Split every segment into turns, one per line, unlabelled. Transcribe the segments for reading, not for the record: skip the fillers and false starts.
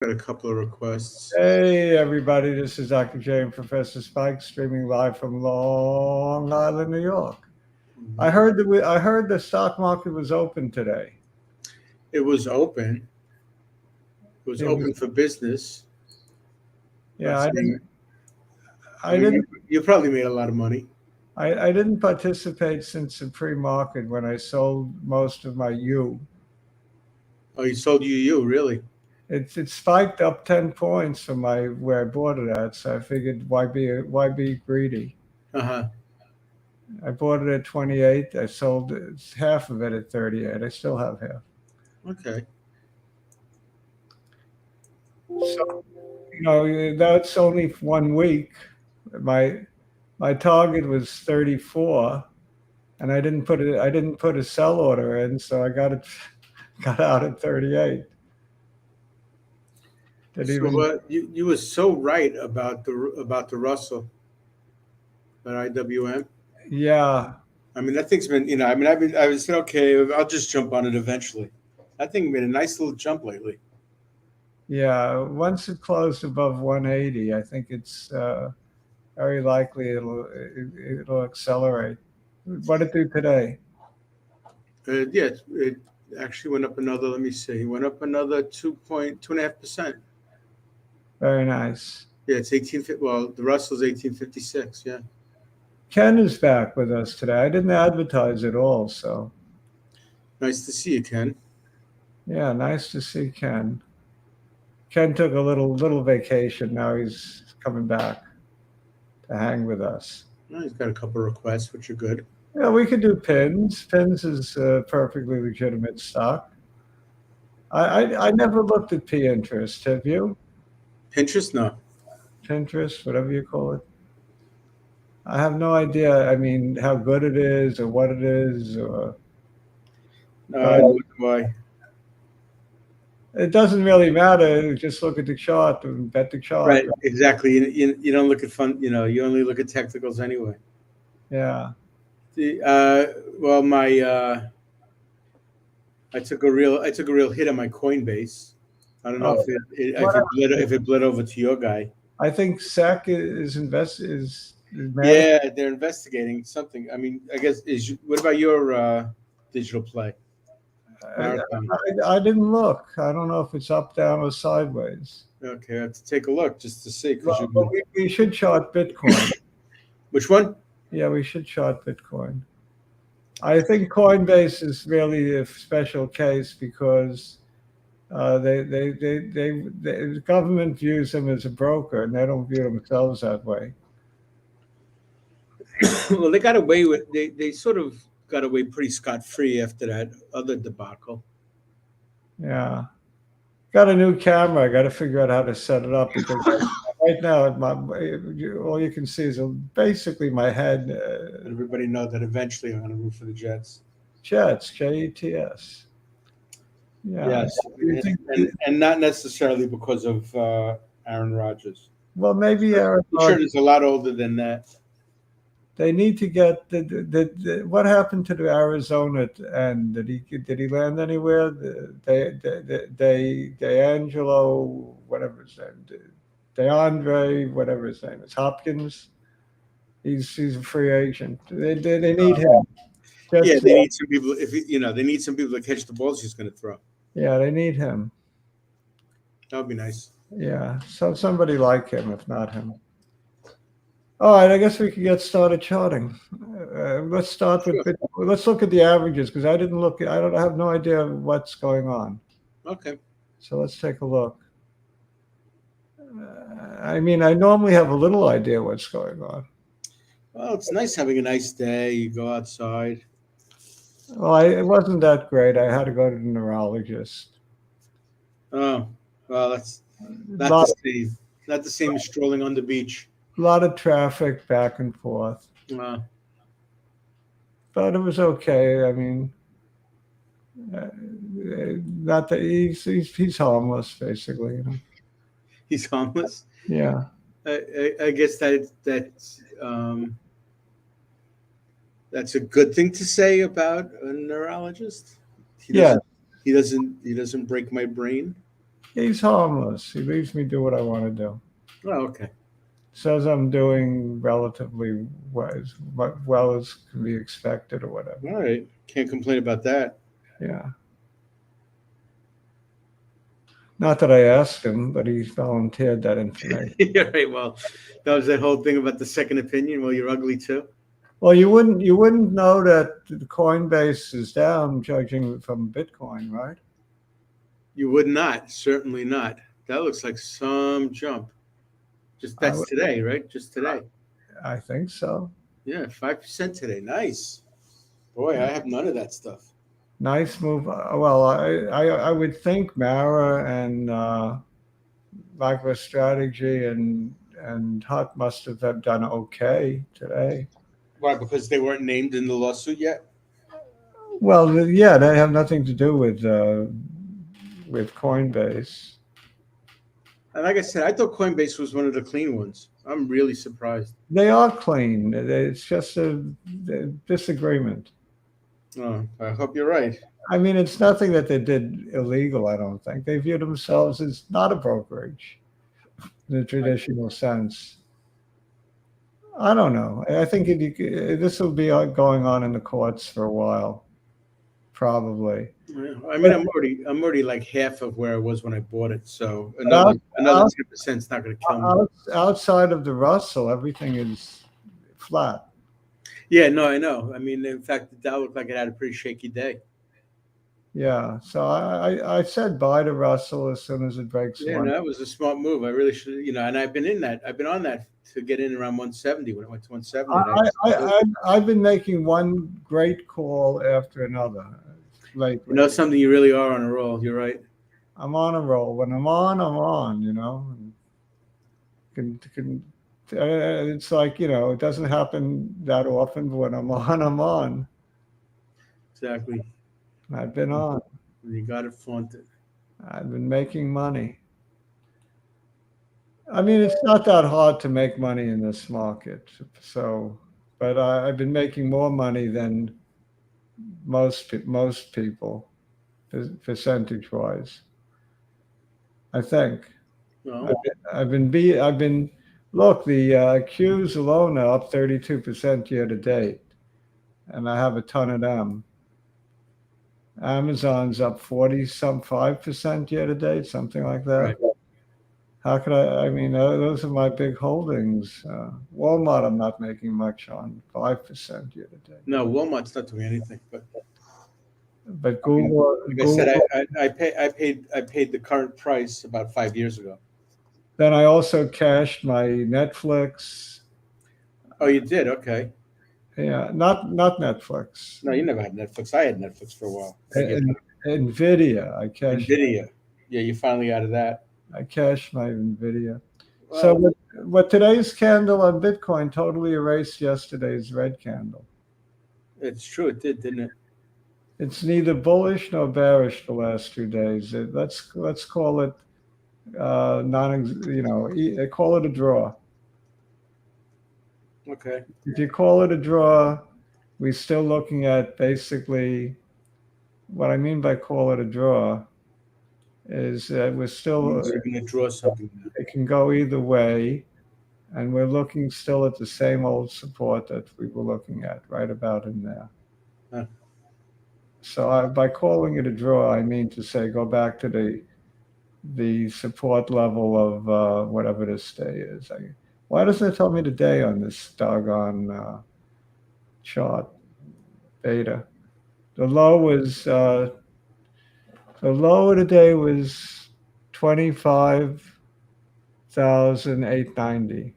Got a couple of requests.
Hey everybody, this is Dr. J and Professor Spike streaming live from Long Island, New York. I heard the stock market was open today.
It was open. It was
It was
open for business.
yeah,
Not
I
saying.
didn't
I
I
mean, you,
didn't
you probably made a lot of money.
I didn't participate since the pre-market when I sold most of my U.
Oh, you sold UU, really?
It spiked up 10 points from my where I bought it at, so I figured why be greedy.
Uh huh.
I bought it at 28. I sold half of it at 38. I still have half.
Okay.
So that's only 1 week. My my target was 34, and I didn't put a sell order in, so I got it got out at 38. Did
So
even
you were so right about the Russell at IWM.
Yeah,
I mean, that thing's been. I mean, I was said okay. I'll just jump on it eventually. That thing made a nice little jump lately.
yeah. Once it closed above 180, I think it's very likely it'll accelerate. What did it do today?
Yeah, it actually went up another. Let me see. It went up another 2.5%.
Very nice.
Yeah, it's 18. Well, the Russell's 1856. Yeah.
Ken is back with us today. I didn't advertise at all, so
Nice to see you, Ken.
yeah, nice to see Ken. Ken took a little vacation. Now he's coming back to hang with us.
Oh, he's got a couple of requests, which are good.
Yeah, we could do pins. Pins is a perfectly legitimate stock. I never looked at Pinterest. Have you?
Pinterest, no.
Pinterest, whatever you call it. I have no idea. I mean, how good it is or what it is, but
Nor do I.
it doesn't really matter. Just look at the chart and bet the chart.
Right, exactly. You don't look at fun. You only look at technicals anyway.
Yeah.
The well, my I took a real hit on my Coinbase. I don't know
Oh,
if
what
if it bled over to your guy.
I think SEC is mad.
Yeah, they're investigating something. I mean, I guess what about your digital play
I,
marathon?
I didn't look. I don't know if it's up, down, or sideways.
Okay, I have to take a look just to see because
Well,
you.
but we should chart Bitcoin.
Which one?
Yeah, we should chart Bitcoin. I think Coinbase is really a special case because the government views them as a broker, and they don't view themselves that way.
Well, they got away with they sort of got away pretty scot free after that other debacle.
Yeah, got a new camera. I got to figure out how to set it up because right now all you can see is basically my head.
Let everybody know that eventually I'm going to root for the Jets.
Jets, Jets. Yeah.
Yes,
Do you think?
and not necessarily because of Aaron Rodgers.
Well, maybe
I'm sure it's a lot older than that.
they need to get what happened to the Arizona end? Did he land anywhere? D'Angelo, whatever his name, DeAndre, whatever his name is, Hopkins. He's a free agent. They need him.
Yeah,
Just
they need some people. They need some people to catch the balls he's going to throw.
yeah, they need him.
That would be nice.
Yeah, so somebody like him, if not him. All right, I guess we could get started charting. Let's start with
Sure.
let's look at the averages because I didn't look. I don't I have no idea what's going on.
Okay.
So let's take a look. I mean, I normally have a little idea what's going on.
Well, it's nice having a nice day. You go outside.
Well, it wasn't that great. I had to go to the neurologist.
Oh, well, that's
A
not the
lot,
same. Not the same as strolling on the beach.
lot of traffic back and forth,
Uh,
but it was okay. I mean, uh, not that he's harmless, basically.
he's homeless.
Yeah.
I guess um, that's a good thing to say about a neurologist. He
Yeah.
doesn't he doesn't break my brain.
He's harmless. He leaves me do what I want to do.
Oh, okay.
Says I'm doing relatively well as can be expected or whatever.
All right. Can't complain about that.
Yeah. Not that I asked him, but he volunteered that information.
Yeah, right. Well, that was that whole thing about the second opinion. Well, you're ugly too.
Well, you wouldn't know that the Coinbase is down, judging from Bitcoin, right?
You would not. Certainly not. That looks like some jump. Just
I
that's
would,
today, right? Just today.
I think so.
Yeah, 5% today. Nice. Boy, I have none of that stuff.
Nice move. Well, I would think Mara and MicroStrategy and Hut must have done okay today.
Why? Because they weren't named in the lawsuit yet?
Well, yeah, they have nothing to do with Coinbase.
And like I said, I thought Coinbase was one of the clean ones. I'm really surprised.
They are clean. It's just a disagreement.
Oh, I hope you're right.
I mean, it's nothing that they did illegal, I don't think. They view themselves as not a brokerage in the traditional sense. I don't know. I think this will be going on in the courts for a while, probably.
Yeah, I mean, I'm already like half of where I was when I bought it. So another 10% is not going to kill me.
Outside of the Russell, everything is flat.
Yeah, no, I know. I mean, in fact, the Dow looked like it had a pretty shaky day.
Yeah, so I said bye to Russell as soon as it breaks.
Yeah, no, that was a smart move. I really should, and I've been on that to get in around 170 when it went to 170.
I've been making one great call after another lately.
You know something, you really are on a roll. You're right.
I'm on a roll. When I'm on, it's like, it doesn't happen that often, but when I'm on.
Exactly.
I've been on.
You got it flaunted.
I've been making money. I mean, it's not that hard to make money in this market. But I've been making more money than most people, percentage-wise. I think.
No.
I've been. Look, the Qs alone are up 32% year to date, and I have a ton of them. Amazon's up 40-some-5% year to date, something like that.
Right.
How could I mean, those are my big holdings. Walmart, I'm not making much on, 5% year to date.
No, Walmart's not doing anything.
But Google,
like I said, I paid the current price about 5 years ago.
Then I also cashed my Netflix.
Oh, you did? Okay.
Yeah, not Netflix.
No, you never had Netflix. I had Netflix for a while.
Nvidia, I cashed.
Nvidia. Yeah, you finally out of that.
I cashed my Nvidia. Well, so what today's candle on Bitcoin totally erased yesterday's red candle.
It's true, it did, didn't it?
It's neither bullish nor bearish the last 2 days. Let's call it call it a draw.
Okay.
If you call it a draw, we're still looking at basically what I mean by call it a draw is that we're still
going to draw something.
It can go either way, and we're looking still at the same old support that we were looking at, right about in there.
Huh.
So by calling it a draw, I mean to say go back to the support level of whatever this day is. Why doesn't it tell me the day on this doggone chart? Beta. The low of the day was 25,890.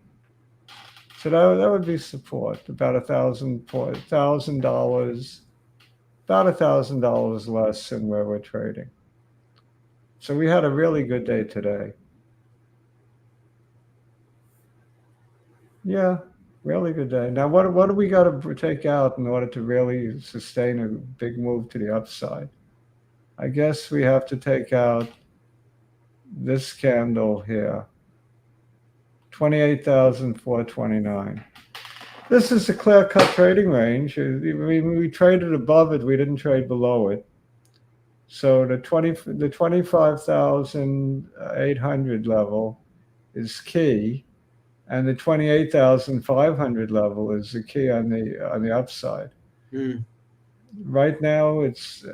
So that would be support, about $1,000, about $1,000 less than where we're trading. So we had a really good day today. Yeah, really good day. Now, what do we got to take out in order to really sustain a big move to the upside? I guess we have to take out this candle here, 28,429. This is a clear-cut trading range. We traded above it. We didn't trade below it. So the 25,800 level is key, and the 28,500 level is the key on the upside.
Mm.
Right now, it's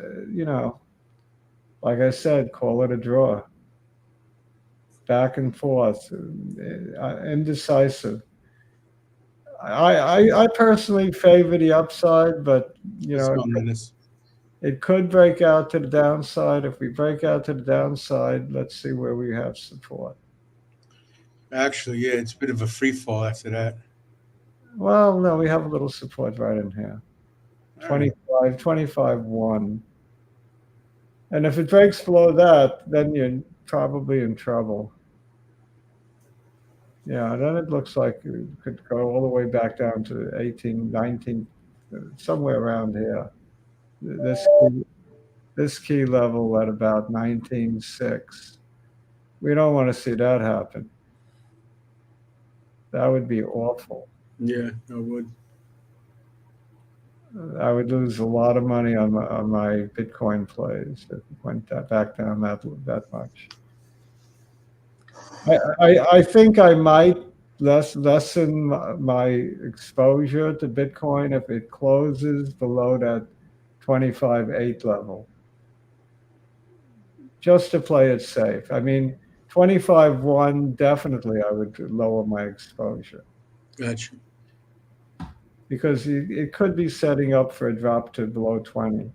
like I said, call it a draw. Back and forth, indecisive. I personally favor the upside, but
Let's go, Linus.
it could break out to the downside. If we break out to the downside, let's see where we have support.
Actually, yeah, it's a bit of a free fall after that.
Well, no, we have a little support right in here.
All right.
25.1. And if it breaks below that, then you're probably in trouble. Yeah, then it looks like it could go all the way back down to 18, 19, somewhere around here. This key level at about 19.6. We don't want to see that happen. That would be awful.
Yeah, I would.
I would lose a lot of money on my Bitcoin plays if it went back down that much. I think I might lessen my exposure to Bitcoin if it closes below that 25.8 level, just to play it safe. I mean, 25.1 definitely I would lower my exposure
Gotcha.
because it could be setting up for a drop to below 20.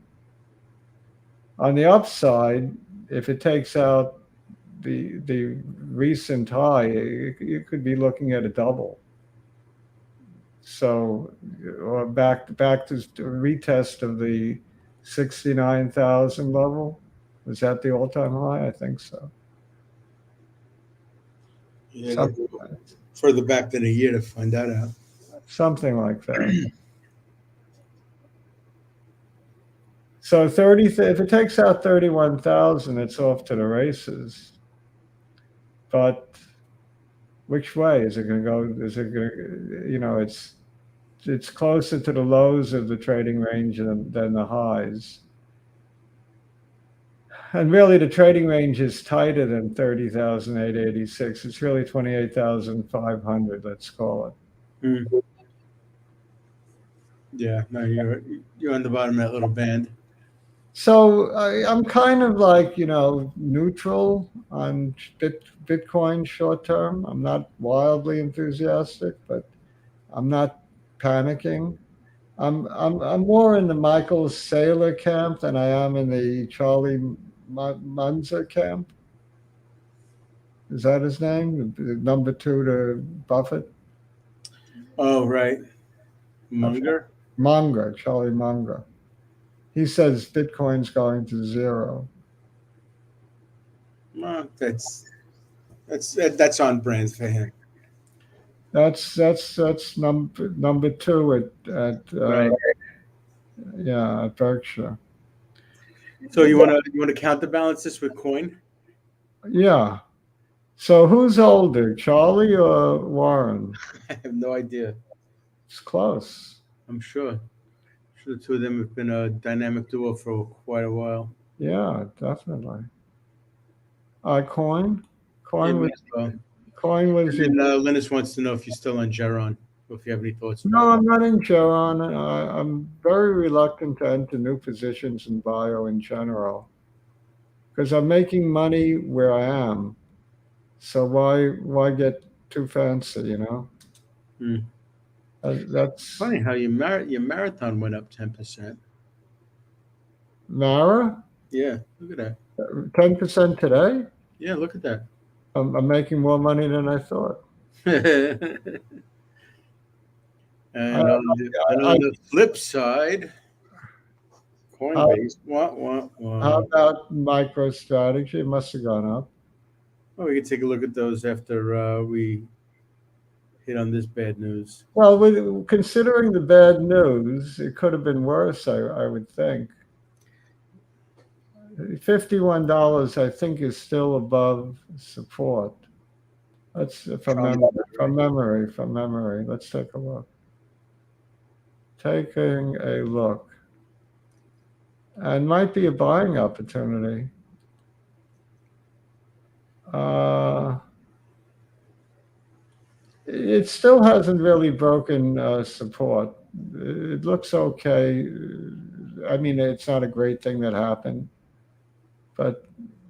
On the upside, if it takes out the recent high, you could be looking at a double. So, or back to retest of the 69,000 level. Was that the all-time high? I think so.
Yeah,
Something,
further back than a year to find that out.
something like that. So 30, if it takes out 31,000, it's off to the races. But which way is it going to go? Is it going to, it's closer to the lows of the trading range than the highs. And really, the trading range is tighter than 30,886. It's really 28,500, let's call it.
Mm. Yeah, no, you're on the bottom of that little band.
So I'm kind of like, neutral on Bitcoin short term. I'm not wildly enthusiastic, but I'm not panicking. I'm more in the Michael Saylor camp than I am in the Charlie Munzer camp. Is that his name? The number 2 to Buffett?
Oh, right.
Munger, Charlie Munger. He says Bitcoin's going to 0.
Well, that's on brand for him.
That's number 2 at
Right.
at Berkshire.
So you want to counterbalance this with coin?
Yeah. So who's older, Charlie or Warren?
I have no idea.
It's close.
I'm sure. The two of them have been a dynamic duo for quite a while.
Yeah, definitely. Coin
Yeah,
was.
And Linus wants to know if you're still on Geron, or if you have any thoughts.
No, I'm not in Geron. I'm very reluctant to enter new positions in bio in general because I'm making money where I am. So why get too fancy, That's
funny how your marathon went up 10%.
Mara?
Yeah, look at that.
10% today?
Yeah, look at that.
I'm making more money than I thought.
And on the flip side, Coinbase.
How about MicroStrategy? It must have gone up.
Well, we can take a look at those after we hit on this bad news.
Well, considering the bad news, it could have been worse, I would think. $51, I think, is still above support. That's from memory. Let's take a look. Taking a look. and might be a buying opportunity. It still hasn't really broken support. It looks okay. I mean, it's not a great thing that happened, but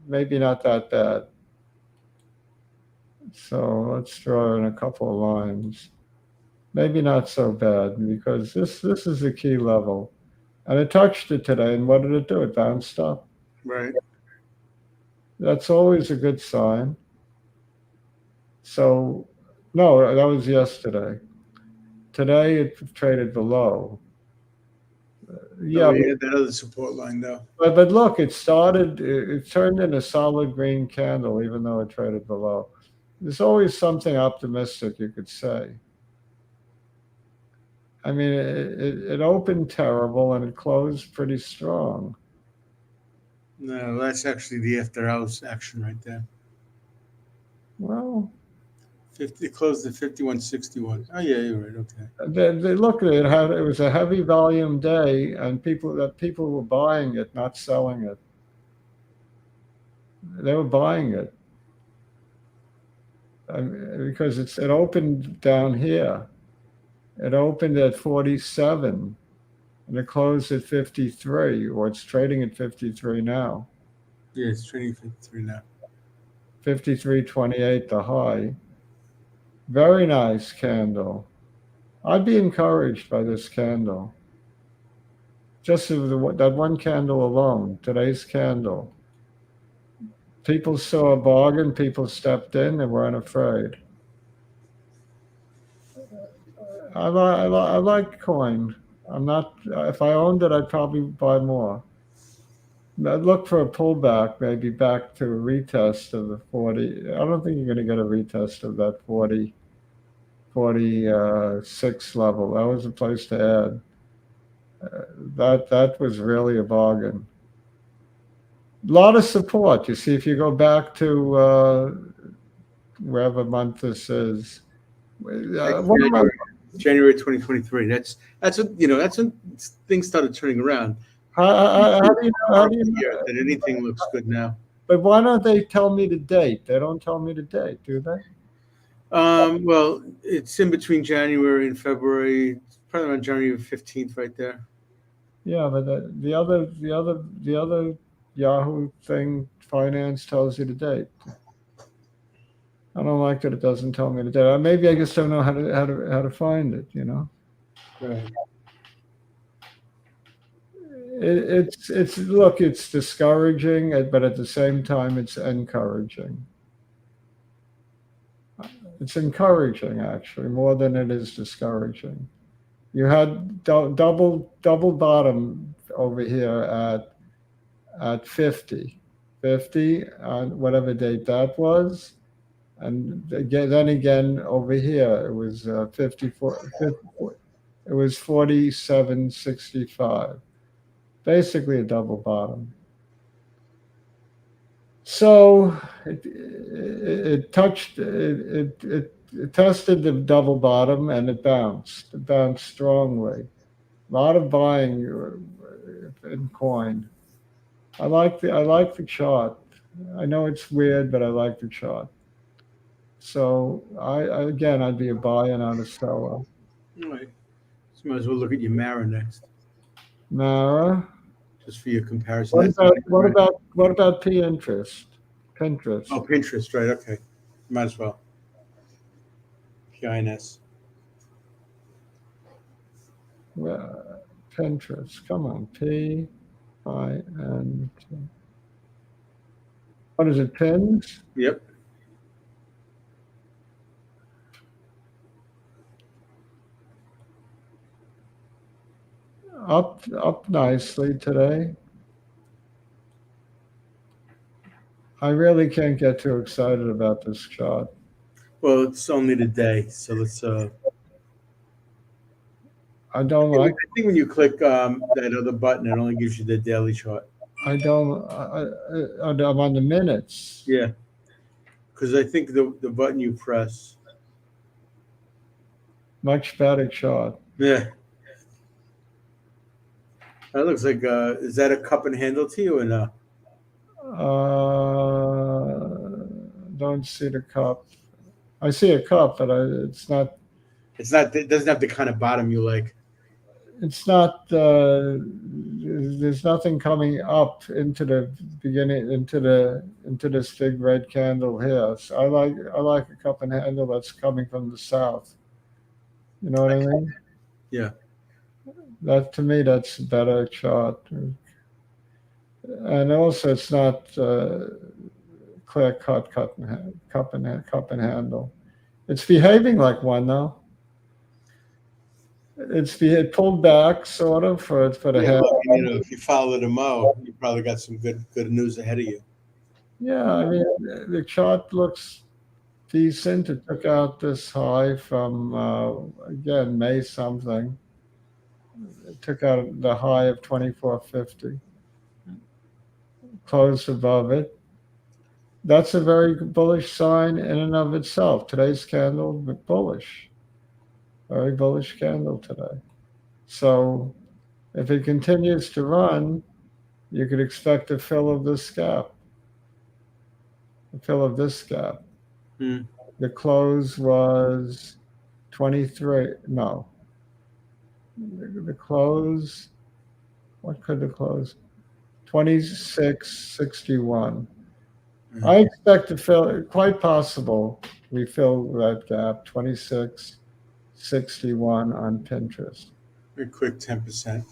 maybe not that bad. So let's draw in a couple of lines. Maybe not so bad because this is the key level. And it touched it today, and what did it do? It bounced up.
Right.
That's always a good sign. So, no, that was yesterday. Today it traded below.
No,
Yeah,
we had that other support line though.
but look, it turned in a solid green candle, even though it traded below. There's always something optimistic you could say. I mean, it opened terrible and it closed pretty strong.
No, that's actually the after hours action right there.
Well,
50, it closed at 51.61. Oh yeah, you're right. Okay.
they look at it. It was a heavy volume day, and people were buying it, not selling it. They were buying it because it opened down here. It opened at 47, and it closed at 53, or it's trading at 53 now.
Yeah, it's trading 53 now.
53.28, the high. Very nice candle. I'd be encouraged by this candle. Just that one candle alone, today's candle. People saw a bargain, people stepped in and weren't afraid. I like coin. I'm not, if I owned it, I'd probably buy more. I'd look for a pullback, maybe back to a retest of the 40. I don't think you're going to get a retest of that 46 level. That was a place to add. That was really a bargain. A lot of support. You see, if you go back to wherever month this is,
January 2023. That's what that's when things started turning around.
how do you
that anything looks good now?
But why don't they tell me the date? They don't tell me the date, do they?
Well, it's in between January and February. It's probably around January 15th, right there.
Yeah, but the other Yahoo thing, finance, tells you the date. I don't like that it doesn't tell me the date. Maybe I just don't know how to find it.
Right.
It's discouraging, but at the same time, it's encouraging. It's encouraging, actually, more than it is discouraging. You had double bottom over here at 50 on whatever date that was, and then again over here it was 54. It was 47.65. Basically a double bottom. So it tested the double bottom and it bounced. It bounced strongly. A lot of buying in coin. I like the chart. I know it's weird, but I like the chart. So I'd be a buyer, not a seller.
All right. So might as well look at your Mara next,
Mara.
just for your comparison.
What about Pinterest? Pinterest.
Oh, Pinterest, right? Okay, might as well. PINS.
Pinterest. Come on, P-I-N. What is it? Pins?
Yep.
Up nicely today. I really can't get too excited about this chart.
Well, it's only the day, so let's.
I don't like.
I think when you click that other button, it only gives you the daily chart.
I don't. I'm on the minutes.
Yeah, because I think the button you press.
Much better chart.
Yeah. That looks like is that a cup and handle to you or no?
Don't see the cup. I see a cup, but it's not.
It's not. It doesn't have the kind of bottom you like.
It's not. There's nothing coming up into the beginning into this big red candle here. So I like a cup and handle that's coming from the south. You know what I mean?
Yeah.
That to me, that's a better chart. And also, it's not clear cut cup and handle. It's behaving like one though. It pulled back sort of for the
Yeah.
head.
Well, you know, if you follow the Mo, you probably got some good news ahead of you.
Yeah, I mean the chart looks decent. It took out this high from again May something. It took out the high of 2450. Closed above it. That's a very bullish sign in and of itself. Today's candle bullish. Very bullish candle today. So if it continues to run, you could expect a fill of this gap. A fill of this gap.
Hmm.
The close was 23. No. The close, what could the close? 2661. I expect to fill, quite possible, we fill that gap, 2661 on Pinterest.
A quick 10%.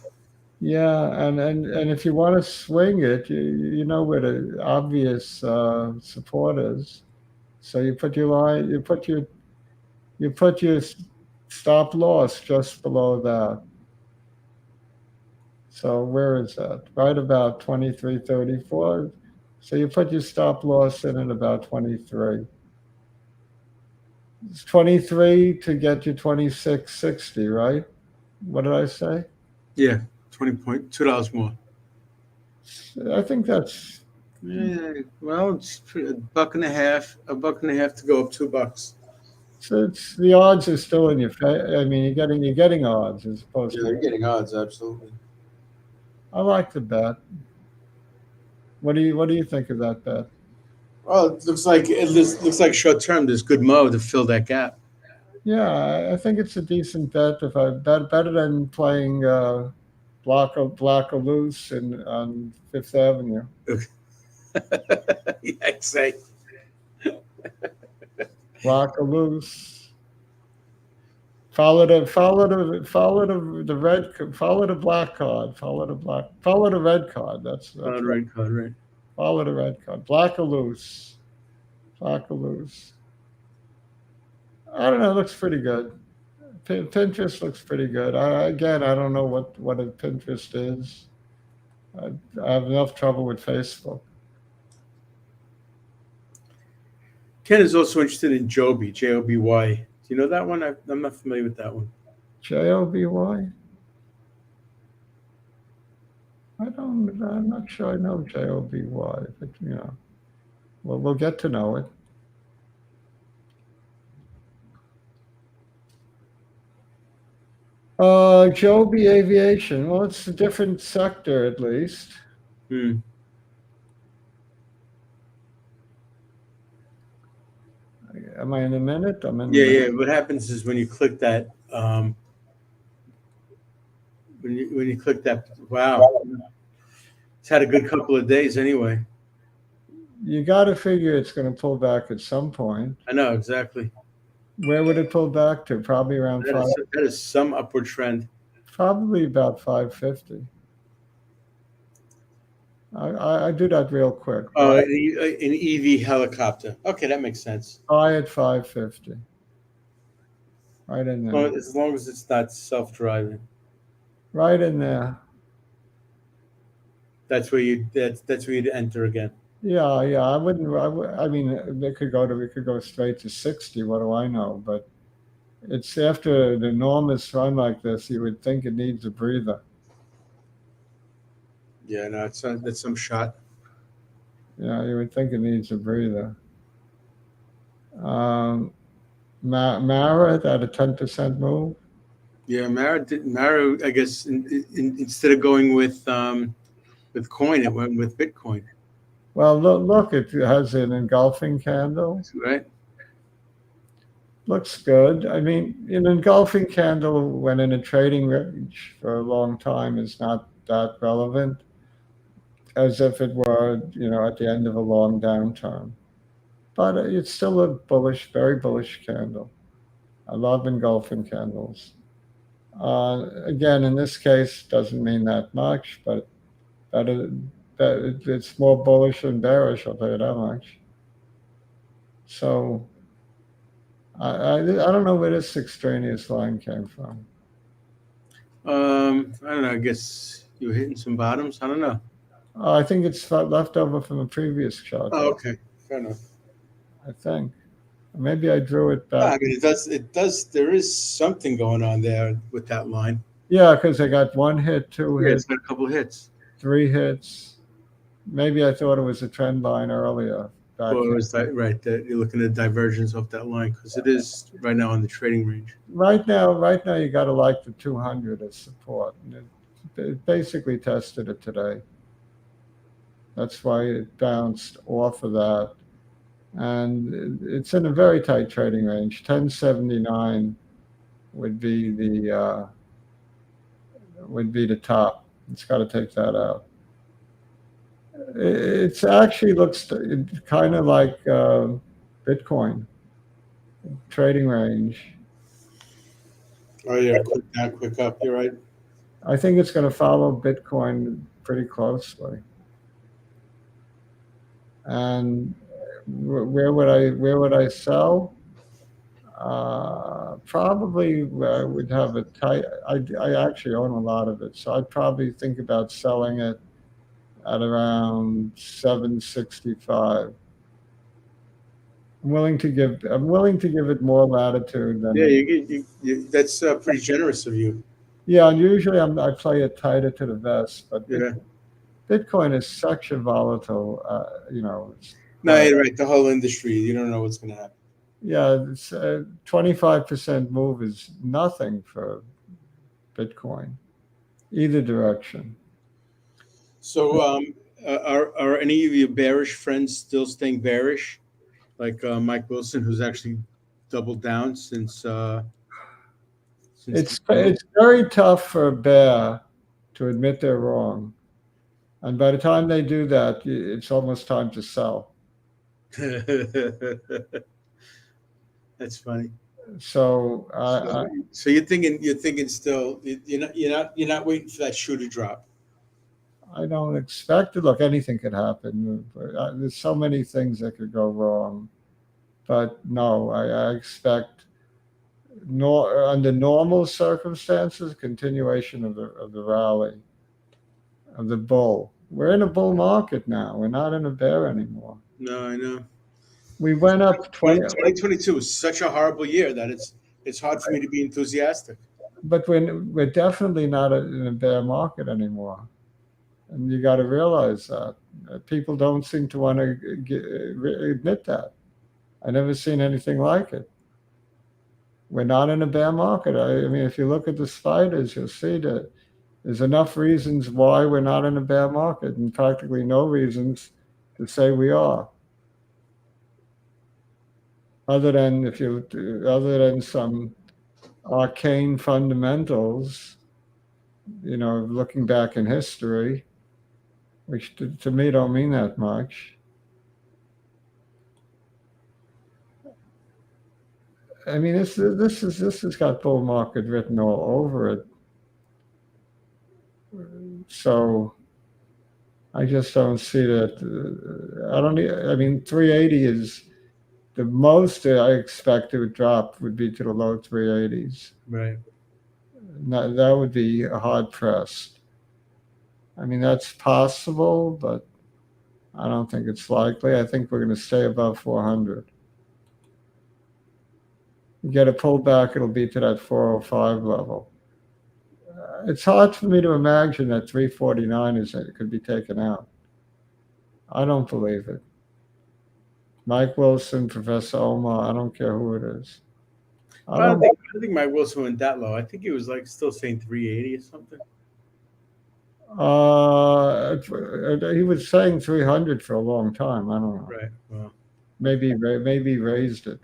Yeah, and if you want to swing it, you know where the obvious support is. So you put your line, you put your stop loss just below that. So where is that? Right about 2334. So you put your stop loss in at about 23. It's 23 to get you 2660, right? What did I say?
Yeah. $20.2 more.
I think that's
Yeah. Well, it's a buck and a half to go up $2.
so it's the odds are still in your favor. I mean, you're getting odds as opposed
Yeah, they're
to.
getting odds, absolutely.
I like the bet. What do you think of that bet?
Well, it looks like short term. There's good Mo to fill that gap.
Yeah, I think it's a decent bet. If I bet better than playing block or loose in on Fifth Avenue.
Yeah, exactly.
Block or loose. Follow the black card. Follow the red card. That's
Right card, right.
follow the red card. Black or loose. Black or loose. I don't know. It looks pretty good. Pinterest looks pretty good. I don't know what a Pinterest is. I have enough trouble with Facebook.
Ken is also interested in Joby, Joby. Do you know that one? I'm not familiar with that one.
Joby. I'm not sure I know Joby, but well, we'll get to know it. Joby Aviation. Well, it's a different sector at least.
Hmm.
Am I in a minute? I'm in.
Yeah. What happens is when you click that, when you click that, wow, it's had a good couple of days anyway.
You got to figure it's going to pull back at some point.
I know exactly.
Where would it pull back to? Probably around
That is some upward trend.
Probably about 550. I do that real quick.
Oh, an EV helicopter. Okay, that makes sense.
Buy at 550. Right in there.
Well, as long as it's not self-driving.
Right in there.
That's where you'd enter again.
Yeah. I wouldn't. I mean, we could go straight to 60. What do I know? But it's after an enormous run like this, you would think it needs a breather.
Yeah, no, that's some shot.
Yeah, you would think it needs a breather. Mara at a 10% move.
Yeah, Mara, I guess, instead of going with coin, it went with Bitcoin,
Well, look, it has an engulfing candle.
right?
Looks good. I mean, an engulfing candle when in a trading range for a long time is not that relevant as if it were, at the end of a long downturn. But it's still a bullish, very bullish candle. I love engulfing candles. Again, in this case, doesn't mean that much, but it's more bullish than bearish. I'll tell you that much. So I don't know where this extraneous line came from.
I don't know. I guess you were hitting some bottoms. I don't know.
I think it's left over from a previous chart.
Oh, okay, fair enough.
I think maybe I drew it
I
back.
mean, it does. It does. There is something going on there with that line.
Yeah, because I got one hit, two
Yeah,
hits,
it's got a couple of hits.
3 hits. Maybe I thought it was a trend line earlier.
Well, it's like, right, that you're looking at divergence off that line because it is right now in the trading range.
Right now, you got to like the 200 as support. And it basically tested it today. That's why it bounced off of that. And it's in a very tight trading range. 1079 would be the top. It's got to take that out. It actually looks kind of like Bitcoin trading range.
Oh yeah, quick down, quick up. You're right.
I think it's going to follow Bitcoin pretty closely. And where would I sell? Probably I would have a tight. I actually own a lot of it, so I'd probably think about selling it at around 765. I'm willing to give it more latitude than.
Yeah, you that's pretty generous of you.
Yeah, and usually I play it tighter to the vest, but
Yeah.
Bitcoin is such a volatile.
No, you're right. The whole industry, you don't know what's going to happen.
Yeah, it's 25% move is nothing for Bitcoin, either direction.
So, are any of your bearish friends still staying bearish, like Mike Wilson, who's actually doubled down since?
It's very tough for a bear to admit they're wrong, and by the time they do that, it's almost time to sell.
That's funny.
So,
so you're thinking still. You're not waiting for that shoe to drop.
I don't expect it. Look, anything could happen. There's so many things that could go wrong, but no, I expect under normal circumstances, continuation of the rally, of the bull. We're in a bull market now. We're not in a bear anymore.
No, I know.
We went up
2022 is such a horrible year that it's hard for me to be enthusiastic.
But we're definitely not in a bear market anymore. And you got to realize that. People don't seem to want to admit that. I've never seen anything like it. We're not in a bear market. I mean, if you look at the spiders, you'll see that there's enough reasons why we're not in a bear market, and practically no reasons to say we are. Other than some arcane fundamentals, looking back in history, which to me don't mean that much. I mean, this has got bull market written all over it. So I just don't see that. I mean, 380 is the most I expect it would drop would be to the low 380s.
Right.
That would be hard pressed. I mean, that's possible, but I don't think it's likely. I think we're going to stay above 400. You get a pullback, it'll be to that 405 level. It's hard for me to imagine that 349 could be taken out. I don't believe it. Mike Wilson, Professor Omar, I don't care who it is. I
I
don't know.
don't think Mike Wilson went that low. I think he was like still saying 380 or something.
He was saying 300 for a long time. I don't know.
Right. Well,
Maybe raised it.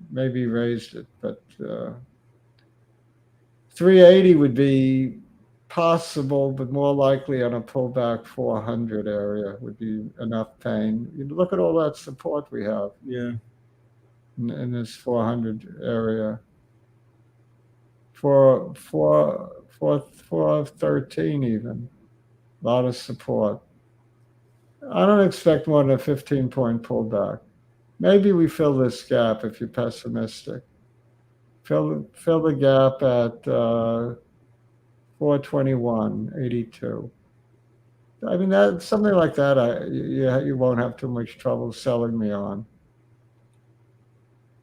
Maybe raised it, but 380 would be possible, but more likely on a pullback 400 area would be enough pain. You look at all that support we have
yeah.
in this 400 area. 413 even. A lot of support. I don't expect more than a 15-point pullback. Maybe we fill this gap if you're pessimistic. Fill the gap at 421.82. I mean, that something like that. You won't have too much trouble selling me on.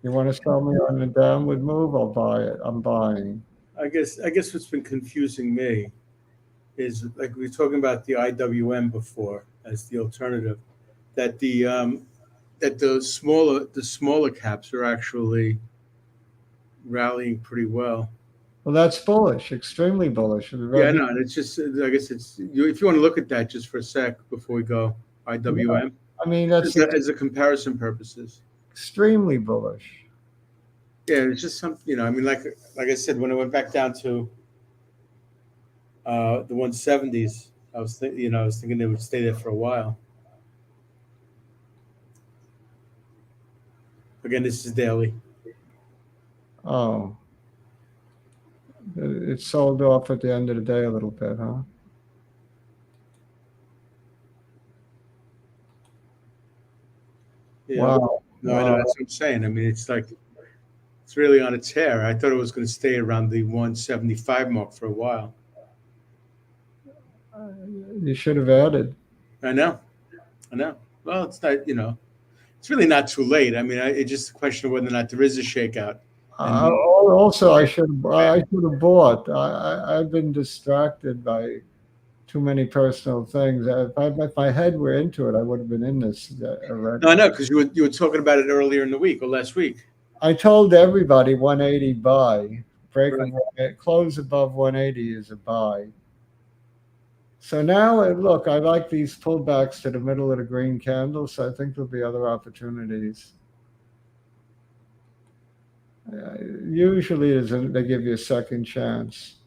You want to sell me on the downward move? I'll buy it. I'm buying.
I guess what's been confusing me is like we were talking about the IWM before as the alternative, that the smaller caps are actually rallying pretty well.
Well, that's bullish, extremely bullish.
Yeah, no, it's just I guess if you want to look at that just for a sec before we go IWM.
I mean, that's
as a comparison purposes.
Extremely bullish.
Yeah, it's just something, I mean, like I said, when it went back down to the 170s, I was thinking they would stay there for a while. Again, this is daily.
Oh, it sold off at the end of the day a little bit, huh?
Yeah.
Wow.
No, I know, that's what I'm saying. I mean, it's like it's really on a tear. I thought it was going to stay around the 175 mark for a while.
You should have added.
I know. Well, it's not, it's really not too late. I mean, it's just a question of whether or not there is a shakeout.
Also, I should have bought. I've been distracted by too many personal things. If my head were into it, I would have been in this already.
No, I know, because you were talking about it earlier in the week or last week.
I told everybody 180 buy. Close above 180 is a buy. So now, look, I like these pullbacks to the middle of the green candle, so I think there'll be other opportunities. Usually, they give you a second chance.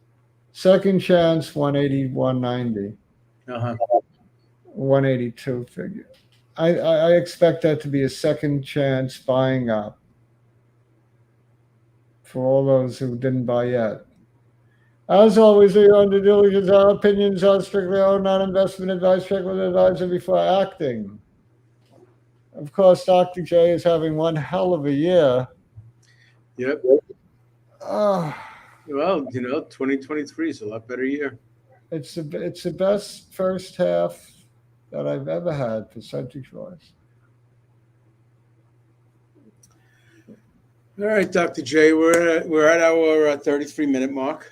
Second chance, 180, 190. 182 figure. I expect that to be a second chance buying up for all those who didn't buy yet. As always, we are under diligence. Our opinions are strictly our own, not investment advice. Check with an advisor before acting. Of course, Dr. J is having one hell of a year.
Yep. Well, 2023 is a lot better year.
It's the best first half that I've ever had percentage-wise.
All right, Dr. J, we're at our 33-minute mark.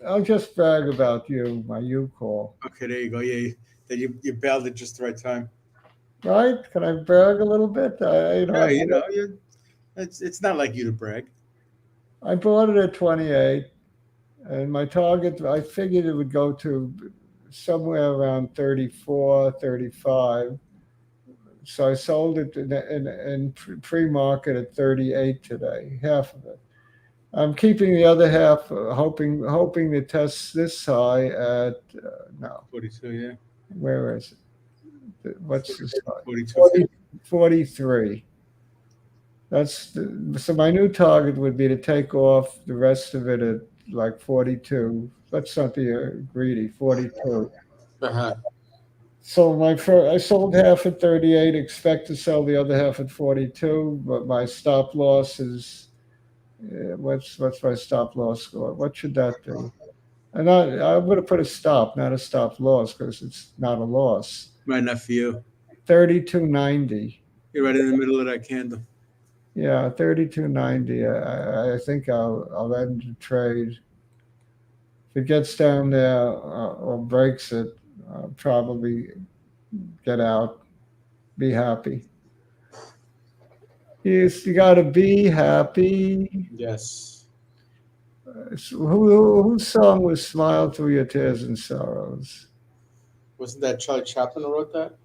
I'll just brag about my call.
Okay, there you go. Yeah, that you bailed at just the right time.
Right? Can I brag a little bit?
It's not like you to brag.
I bought it at 28, and my target, I figured it would go to somewhere around 34, 35. So I sold it in pre-market at 38 today, half of it. I'm keeping the other half, hoping to test this high at
42. Yeah.
Where is it? What's this high?
42.
43. So my new target would be to take off the rest of it at like 42. Let's not be greedy. 42. So I sold half at 38. Expect to sell the other half at 42. But my stop loss is. What's my stop loss score? What should that be? And I'm going to put a stop, not a stop loss, because it's not a loss.
Right, not for you.
32.90.
You're right in the middle of that candle.
Yeah, 32.90. I think I'll end the trade. If it gets down there or breaks it, I'll probably get out. Be happy. You got to be happy.
Yes.
Whose song was "Smile Through Your Tears and Sorrows"?
Wasn't that Charlie Chaplin who wrote that?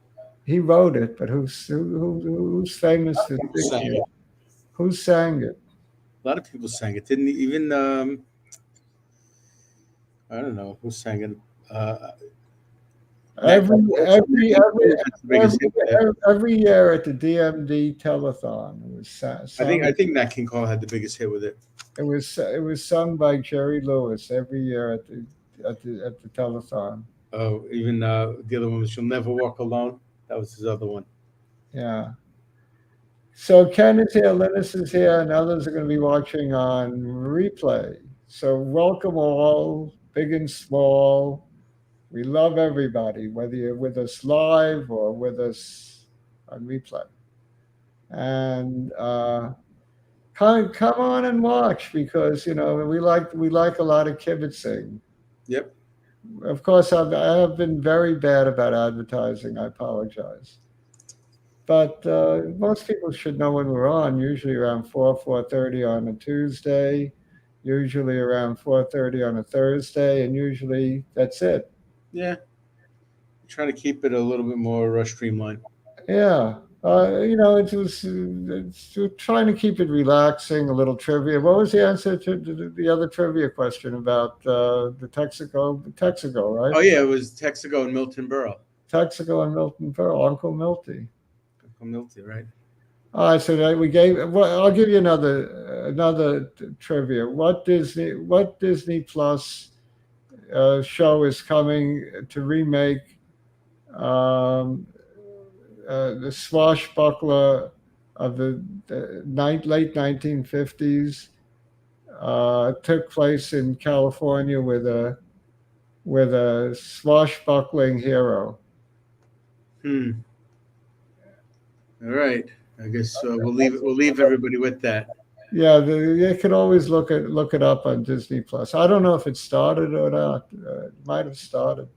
He wrote it, but who's famous for
People sang
singing
it.
it? Who sang it?
A lot of people sang it. Didn't even I don't know who sang it. Uh, Nat
Every
King Cole
every every
had the biggest hit with it.
every year at the DMD telethon, it was sung.
I think Nat King Cole had the biggest hit with it.
It was sung by Jerry Lewis every year at the telethon.
Oh, even the other one was "She'll Never Walk Alone." That was his other one.
Yeah. So Ken is here, Linus is here, and others are going to be watching on replay. So welcome all, big and small. We love everybody, whether you're with us live or with us on replay. And come on and watch because we like a lot of kibitzing.
Yep.
Of course, I have been very bad about advertising. I apologize. But most people should know when we're on, usually around 4:30 on a Tuesday, usually around 4:30 on a Thursday, and usually that's it.
Yeah. Trying to keep it a little bit more streamlined.
Yeah. We're trying to keep it relaxing, a little trivia. What was the answer to the other trivia question about the Texaco? Texaco, right?
Oh yeah, it was Texaco and Milton Berle.
Texaco and Milton Berle, Uncle Milty.
Uncle Milty, right?
All right, so that we gave. Well, I'll give you another trivia. What Disney Plus show is coming to remake the swashbuckler of the late 1950s? Took place in California with a swashbuckling hero.
All right. I guess we'll leave everybody with that.
Yeah, they could always look it up on Disney Plus. I don't know if it started or not. It might have started.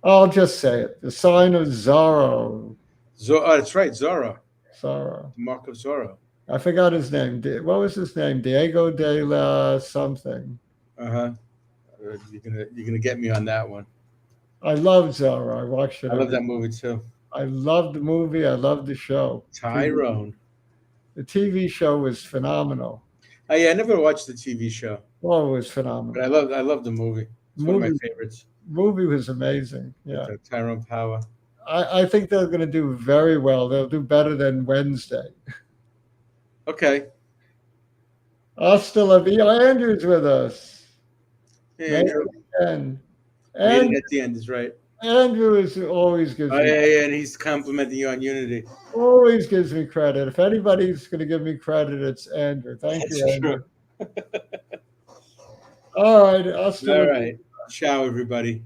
I'll just say it. The Sign of Zorro.
That's right, Zorro.
Zorro.
The Mark of Zorro.
I forgot his name. What was his name? Diego de la something.
Uh-huh. You're gonna get me on that one.
I love Zorro. I watched it.
I love that movie too.
I loved the movie. I loved the show.
Tyrone.
The TV show was phenomenal.
Oh yeah, I never watched the TV show.
Oh, it was phenomenal.
But I love the movie. It's one of my favorites.
Movie was amazing. Yeah.
Tyrone Power.
I think they're going to do very well. They'll do better than Wednesday.
Okay.
Hasta la vida. Andrew's with us.
Yeah, Andrew.
And
at the end is right.
Andrew is always gives me.
Yeah, and he's complimenting you on Unity.
Always gives me credit. If anybody's going to give me credit, it's Andrew. Thank you, Andrew. All right.
All right. Ciao, everybody.